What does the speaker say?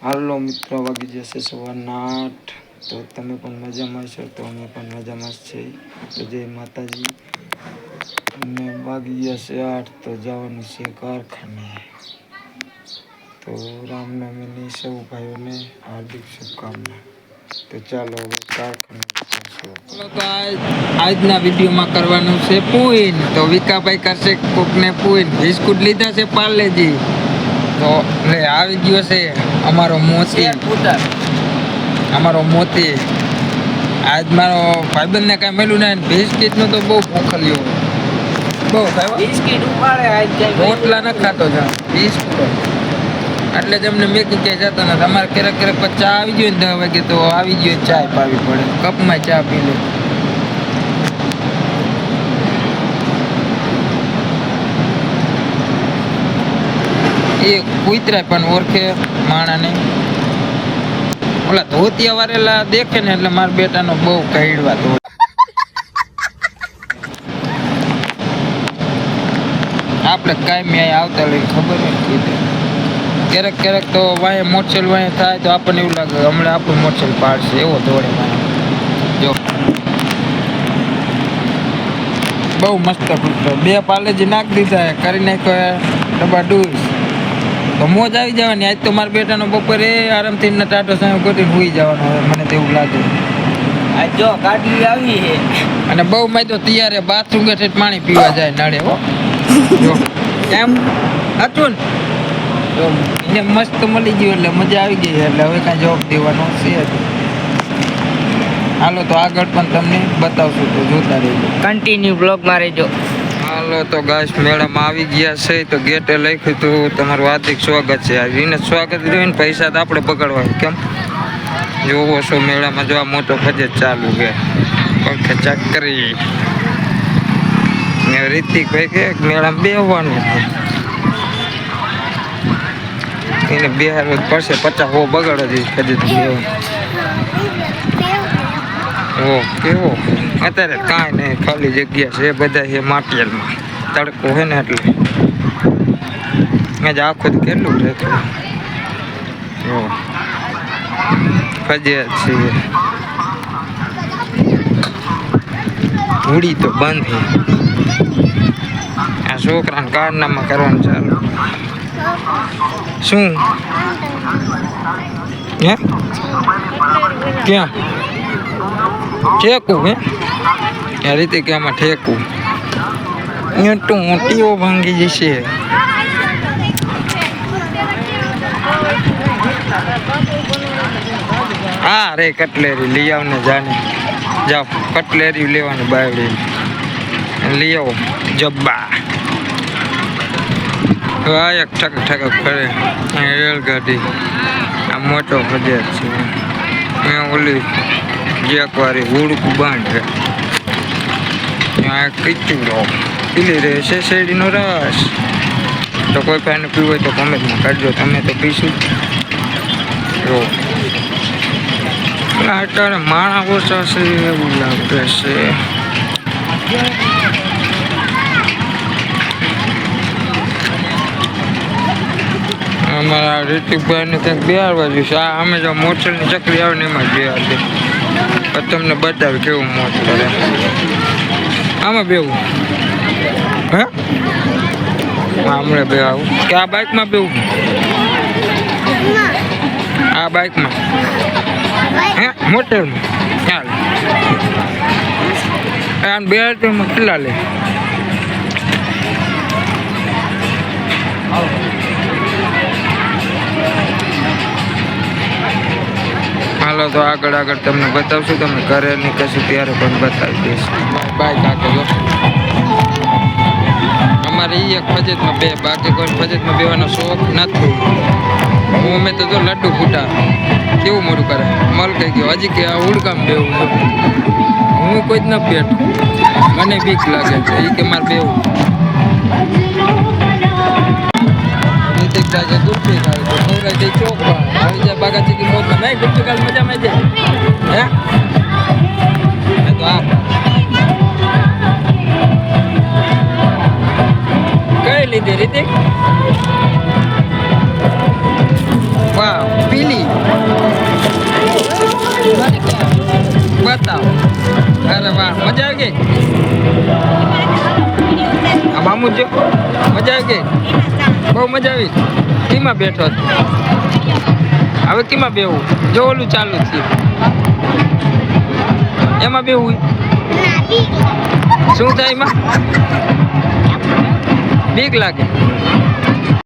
હાલો મિત્રો, વાગી જશે સવારના 8. તો તમે પણ મજામાં છો, તો અમે પણ મજામાં છીએ. તો જય માતાજી. અને વાગી જશે 8, તો જવાનું છે કારખાને. તો રામનવમીની સૌ ભાઈઓને હાર્દિક શુભકામના. તો ચાલો હવે કારખાને તો આજના વિડીયોમાં કરવાનું છે પૂઈન. તો વિકાભાઈ કરશે કોકને પૂઈન. બિસ્કુટ લીધા છે પાર્લેજી. તો આવી ગયો છે અમારો મોતી. આજ મારો ભાઈબંધને કાંઈ મળ્યું ને બિસ્કિટનું તો બહુ ભૂખલ્યો. બહુ બિસ્કિટ ઉપાડે રોટલા ન ખાતો છે બિસ્કુટ. એટલે જ અમને મેં ક્યાંય જતા નથી. અમારે ક્યારેક ક્યારેક ચા આવી ગયો ને 10 વાગે તો આવી ગયો ચા પાવી પડે. કપમાં ચા પી લે. એ કુતરા પણ ઓળખે માણાને. ઓલા ધોતિયા વારેલા દેખે ને એટલે મારા બેટાનો બહુ કહીડવા તો આપણે કાંઈ મેં આવતા લઈને ખબર નથી. ક્યારેક ક્યારેક તો વાંહે મોટસેલ વાંહે થાય તો આપણને એવું લાગે હમણાં આપણું મોટસેલ પાડશે, એવો દોડે જો. બહુ મસ્ત કૂતરો. 2 પાર્લેજી નાખી દીધા, કરી નાખ્યો ડબ્બા ડૂસ. તો મોજ આવી જવાની. આજ તો મારા બેટાનો બપોરે આરામથી ટાટો સામે કરીને સુઈ જવાનો હવે મને તો એવું લાગે. આજ જો ગાડી આવી છે અને બહુ મેં તો તૈયાર બાથરૂમ કે પાણી પીવા જાય નડે હો. જો એમ હતું ને એને મસ્ત મળી ગયું એટલે મજા આવી ગઈ. એટલે હવે કાંઈ જવાબ દેવાનો છે. હાલો તો આગળ પણ તમને બતાવશું, તો જોતા રહેજો. કન્ટિન્યુ બ્લોગમાં રહેજો. હાલો તો ગાઈસ મેળામાં આવી ગયા છે. તો ગેટે લખ્યું હતું તમારું હાર્દિક સ્વાગત છે. એને સ્વાગત રહ્યું ને પૈસા તો આપણે પકડવા કેમ જોવો છો મેળામાં. જો આ મોટો ફજેત ચાલુ છે પંખે ચક્રી. રિતિકભાઈ કે મેળામાં બેહવાનું એને બેહારવું પડશે. 50 બગાડો જઈશ ફજેત બેહવાનું. ઓ કેવો અત્યારે કાંઈ નહીં, ખાલી જગ્યા છે. બધા છે માટિયાલમાં. તડકો છે ને એટલે આજે આખું કેટલું રહેતું ફજિયાત છે. હોડી તો બંધ છે. આ છોકરાને કારનામાં કરવાનું ચાલુ. શું હે ક્યાં ઠેકું હે આ રીતે કે આમાં ઠેકું એટલું મોટીઓ ભાંગી જશે. હા રે કટલેરી લઈ આવને જાને. જાઓ કટલેરી લેવાની બાવડી લઈ આવો જબ્બા. આ એક ઠક ઠક ફરે રેલગાડી. આ મોટો ફજેત છે. મેં ઓલી એકવારી હુડકું બાંધે ત્યાં કીચુડો પીલી રહે છે શેરડીનો રસ. તો કોઈ પાસે પીવું હોય તો કોમેન્ટમાં કાઢજો. તમે તો પીશું જો. અત્યારે માણા ઓછા છે એવું લાગે છે. અમારા ઋતિકભાઈને કંઈક બિહારવા જોઈએ છે. આ અમે જો મોટરની ચકરી આવે ને એમાં જ બિહાર છે. તમને બતાવે કેવું મોજ કરે. આમાં બેવું હે હમણાં બે આવું કે આ બાઇકમાં બેવું. આ બાઇકમાં હે મોટરમાં ચાલ આમ બે કેટલા લે. હાલો તો આગળ તમને બતાવશું. તમે ઘરે નીકળશું ત્યારે પણ બતાવી દઈશ. બાઈક આગળ અમારે એ એક ફજેતમાં બે, બાકી કોઈ ફજેતમાં બેવાનો શોખ નથી. હું અમે તો જો લડ્ડુ ફૂટા કેવું મોડું કરે. મલ કહી ગયો હજી કે આ ઉડકામ બેવું. હું કોઈ જ ન બેઠું, મને બીક લાગે છે. એ કે મારે બેવું. રિતિકભાઈ કે ગુલ્ફી ખાય તો નવરાઈ જઈ ચોકમાં આવી જાય બાગાચી કી મોજમાં. નહીં ગુલ્ફી ખાલી મજામાં જાય હે તો આ કઈ લીધી રિતિક? વાહ પીલી બતાવો. અરે વાહ, મજા આવી ગઈ. આ મામુ જો મજા આવી ગઈ, બહુ મજા આવી. કીમાં બેઠો હતો? હવે કીમાં બેવું? જો ઓલું ચાલુ થયું, એમાં બેવું. શું થાય એમાં? બીક લાગે.